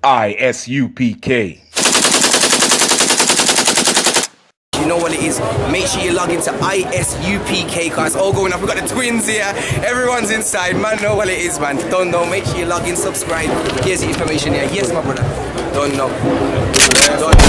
I.S.U.P.K. You know what it is? Make sure you log into I.S.U.P.K, cause all going up. We got the twins here. Everyone's inside, man. Know what it is, man. Don't know. Make sure you log in, subscribe. Here's the information here. Yes, my brother. Don't know. Don't know.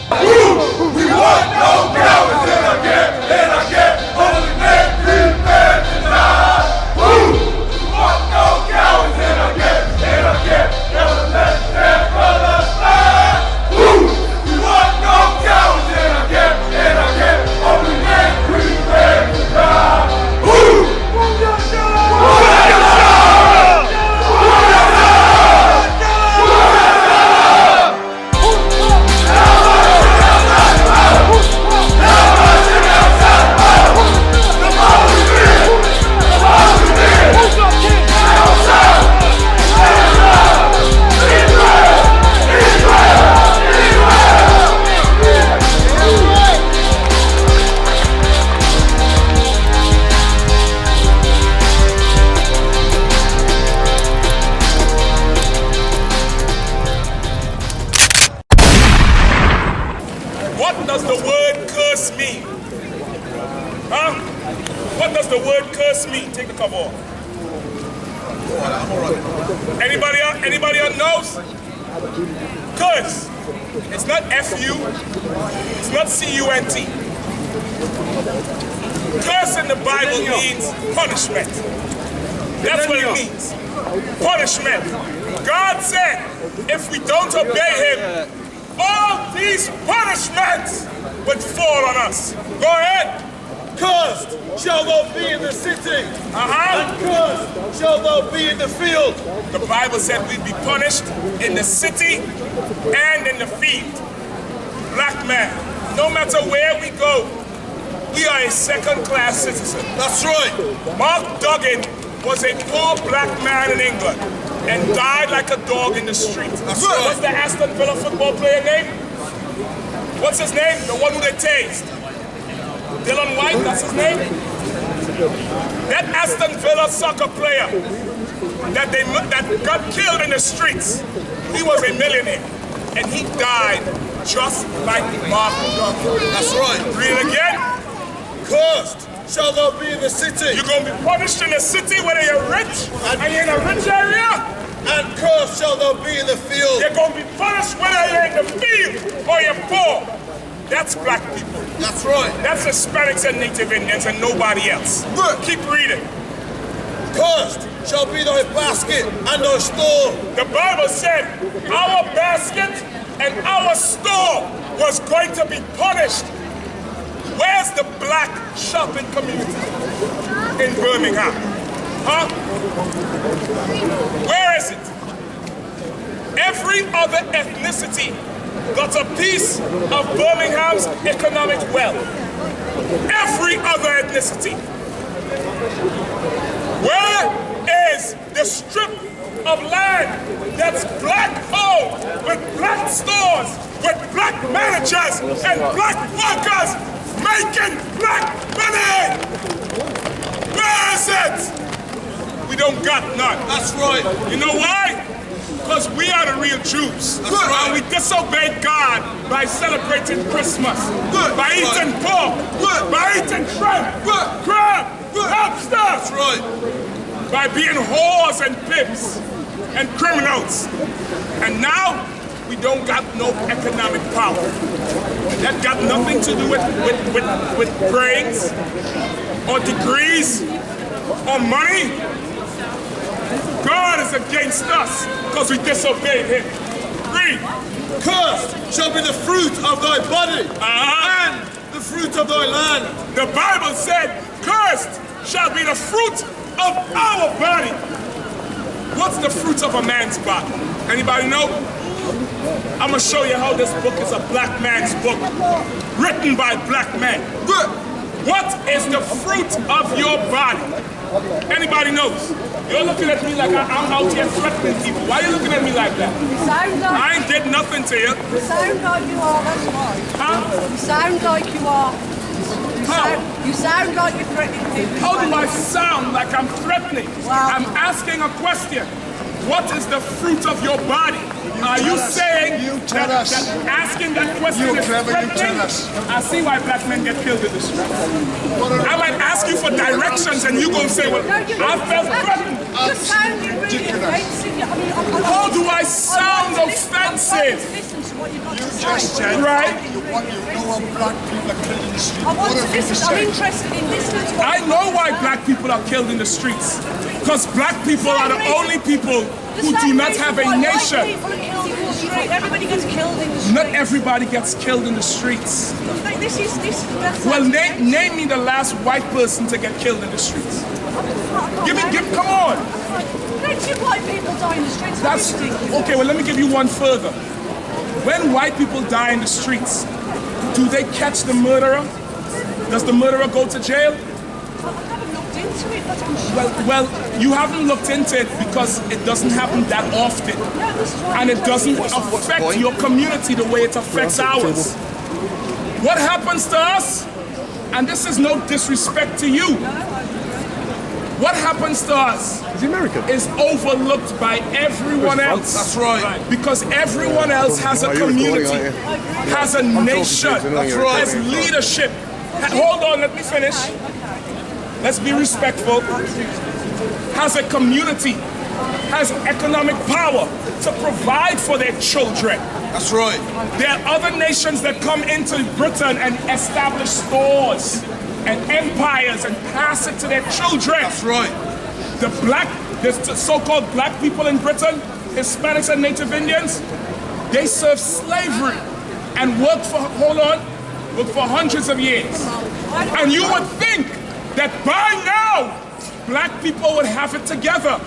We want no cowards in our camp, only men prepared to die. We want no cowards in our camp, never let their brothers die. We want no cowards in our camp, only men prepared to die. What does the word curse mean? Huh? What does the word curse mean? Take the cover off. Anybody else knows? Curse. It's not F-U. It's not C-U-N-T. Curse in the Bible means punishment. That's what it means. Punishment. God said, if we don't obey Him, all these punishments would fall on us. Go ahead. Cursed shall thou be in the city, and cursed shall thou be in the field. The Bible said we'd be punished in the city and in the field. Black man, no matter where we go, we are a second-class citizen. That's right. Mark Duggan was a poor black man in England and died like a dog in the street. That's right. What's the Aston Villa football player name? What's his name? The one who they tased. Dylan White, that's his name? That Aston Villa soccer player that got killed in the streets, he was a millionaire. And he died just like Mark Duggan. That's right. Read it again. Cursed shall thou be in the city. You're going to be punished in the city whether you're rich and you're in a rich area. And cursed shall thou be in the field. You're going to be punished whether you're in the field or you're poor. That's black people. That's right. That's Hispanics and Native Indians and nobody else. Good. Keep reading. Cursed shall be thy basket and thy store. The Bible said our basket and our store was going to be punished. Where's the black shopping community in Birmingham? Huh? Where is it? Every other ethnicity got a piece of Birmingham's economic wealth. Every other ethnicity. Where is the strip of land that's black-owned, with black stores, with black managers and black workers making black money? Where is it? We don't got none. That's right. You know why? Because we are the real Jews. That's right. And we disobeyed God by celebrating Christmas. Good. By eating pork. Good. By eating shrimp. Good. Crab. Good. Lobster. That's right. By being whores and pimps and criminals. And now, we don't got no economic power. That got nothing to do with brains or degrees or money. God is against us because we disobeyed Him. Read. Cursed shall be the fruit of thy body and the fruit of thy land. The Bible said, cursed shall be the fruit of our body. What's the fruit of a man's body? Anybody know? I'm going to show you how this book is a black man's book, written by black men. What is the fruit of your body? Anybody knows? You're looking at me like I'm out here threatening people. Why are you looking at me like that? I ain't did nothing to you. You sound like you are, that's why. Huh? You sound like you are. How? You sound like you're threatening people. How do I sound like I'm threatening? Wow. I'm asking a question. what is the fruit of your body? Are you saying that asking that question is threatening? I see why black men get killed in the street. I might ask you for directions and you gonna say, well, I felt threatened. You're sounding really offensive. I mean, How do I sound offensive? Listen to what you've got to say. Right? You know black people are killed in the street. I want to listen. I'm interested in listening to what I know why black people are killed in the streets. Because black people are the only people who do not have a nation. Everybody gets killed in the street. Not everybody gets killed in the streets. Well, name me the last white person to get killed in the streets. Come on. Plenty of white people die in the streets. That's okay. Well, let me give you one further. When white people die in the streets, do they catch the murderer? Does the murderer go to jail? I haven't looked into it, but I'm sure. Well, you haven't looked into it because it doesn't happen that often. No, this is why And it doesn't affect your community the way it affects ours. What happens to us, and this is no disrespect to you, what happens to us is overlooked by everyone else. That's right. Because everyone else has a community, has a nation, has leadership. Hold on, let me finish. Let's be respectful. Has a community, has economic power to provide for their children. That's right. There are other nations that come into Britain and establish stores and empires and pass it to their children. That's right. The so-called black people in Britain, Hispanics and Native Indians, they served slavery and worked for hundreds of years. And you would think that by now, black people would have it together.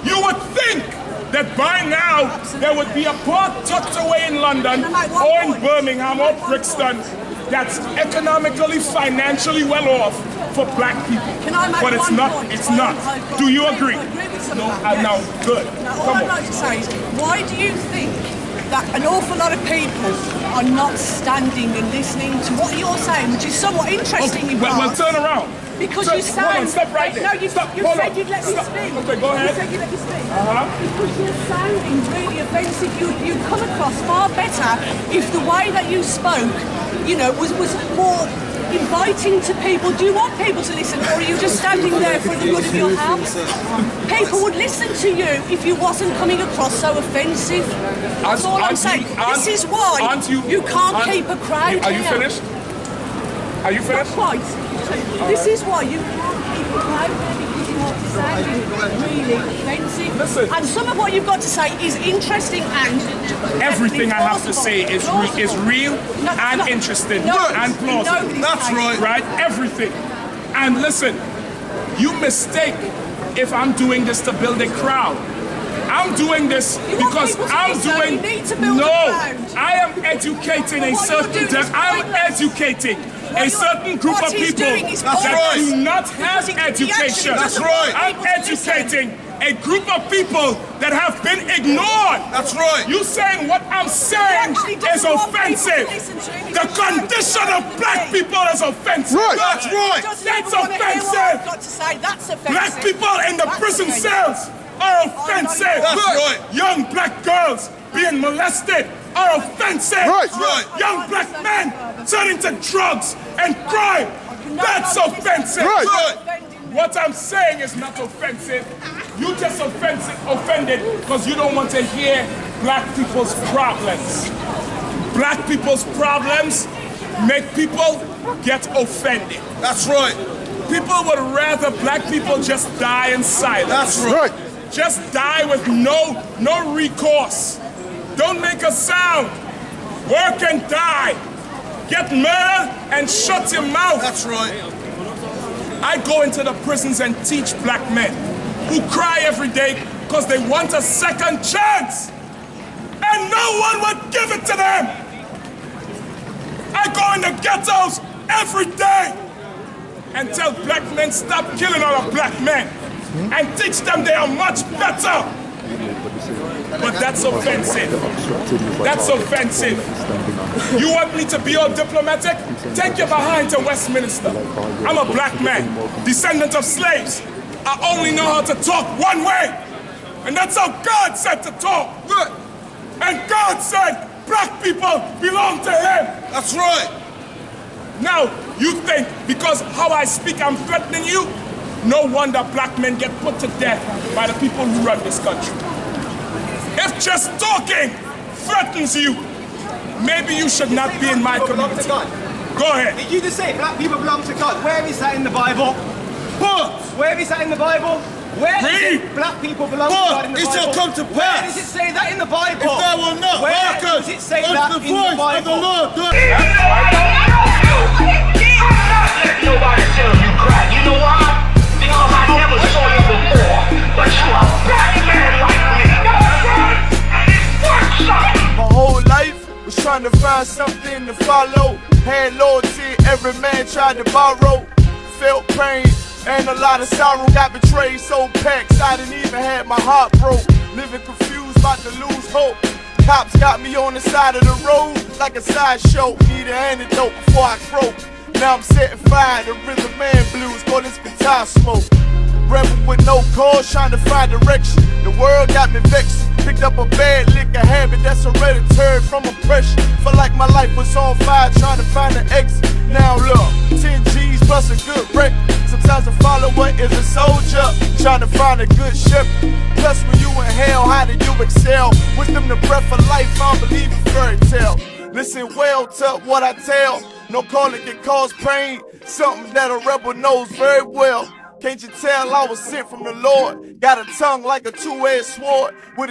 You would think that by now, there would be a part tucked away in London or in Birmingham or Brixton that's economically, financially well off for black people. But it's not. It's not. Do you agree? No. Now, good. All I'd like to say is, why do you think that an awful lot of people are not standing and listening to what you're saying, which is somewhat interesting? Okay, well, turn around. Because you sound... Hold on, stop right there. No, you said you'd let me speak. Okay, go ahead. You said you'd let me speak. Because you're sounding really offensive. You'd come across far better if the way that you spoke, you know, was more inviting to people. Do you want people to listen, or are you just standing there for the good of your house? People would listen to you if you wasn't coming across so offensive. That's all I'm saying. This is why you can't keep a crowd. Are you finished? Are you finished? Not quite. This is why you can't keep a crowd there, because you're sounding really offensive. Listen. And some of what you've got to say is interesting and everything I have to say is real and interesting and plausible. That's right. Right? Everything. And listen, you mistake if I'm doing this to build a crowd. I'm doing this because I'm doing... No, I am educating a certain... I'm educating a certain group of people that do not have education. That's right. I'm educating a group of people that have been ignored. That's right. You saying what I'm saying is offensive. The condition of black people is offensive. Right. That's right. That's offensive. That's offensive. Black people in the prison cells are offensive. That's right. Young black girls being molested are offensive. Right. Right. Young black men turning to drugs and crime. That's offensive. Right. What I'm saying is not offensive. You just offended because you don't want to hear black people's problems. Black people's problems make people get offended. That's right. People would rather black people just die in silence. That's right. Just die with no recourse. Don't make a sound. Work and die. Get murdered and shut your mouth. That's right. I go into the prisons and teach black men who cry every day because they want a second chance. And no one would give it to them. I go in the ghettos every day and tell black men stop killing other black men and teach them they are much better. But that's offensive. That's offensive. You want me to be all diplomatic? Take your behind to Westminster. I'm a black man, descendant of slaves. I only know how to talk one way. And that's how God said to talk. Right. And God said black people belong to him. That's right. Now, you think because how I speak I'm threatening you? No wonder black men get put to death by the people who run this country. If just talking threatens you, maybe you should not be in my community. Go ahead. Did you just say black people belong to God? Where is that in the Bible? But Where is that in the Bible? Where does it black people belong to God in the it Bible? shall come to Where pass. does it say that in the Bible? If thou wilt not Where hearken does it say unto that the in the voice of the Bible? Lord. Nobody tell you cry. You know why? Because I never saw you before. But you a black man like me. And it works out. My whole life was trying to find something to follow. Had loyalty, every man tried to borrow. Felt pain and a lot of sorrow. Got betrayed, sold packs, I didn't even have my heart broke. Living confused, about to lose hope. Cops got me on the side of the road like a sideshow. Need an antidote before I croak. Now I'm setting fire to rhythm man blues, for this guitar smoke. Rebel with no cause, trying to find direction. The world got me vexed. Picked up a bad liquor habit that's hereditary from oppression. Felt like my life was on fire, trying to find an exit. Now look, 10 G's plus a good wreck. Sometimes a follower is a soldier, trying to find a good shepherd. Plus when you in hell, how do you excel? Wisdom the breath of life, I don't believe in fairy tale. Listen well to what I tell. No calling can cause pain, something that a rebel knows very well. Can't you tell I was sent from the Lord? Got a tongue like a two-edged sword with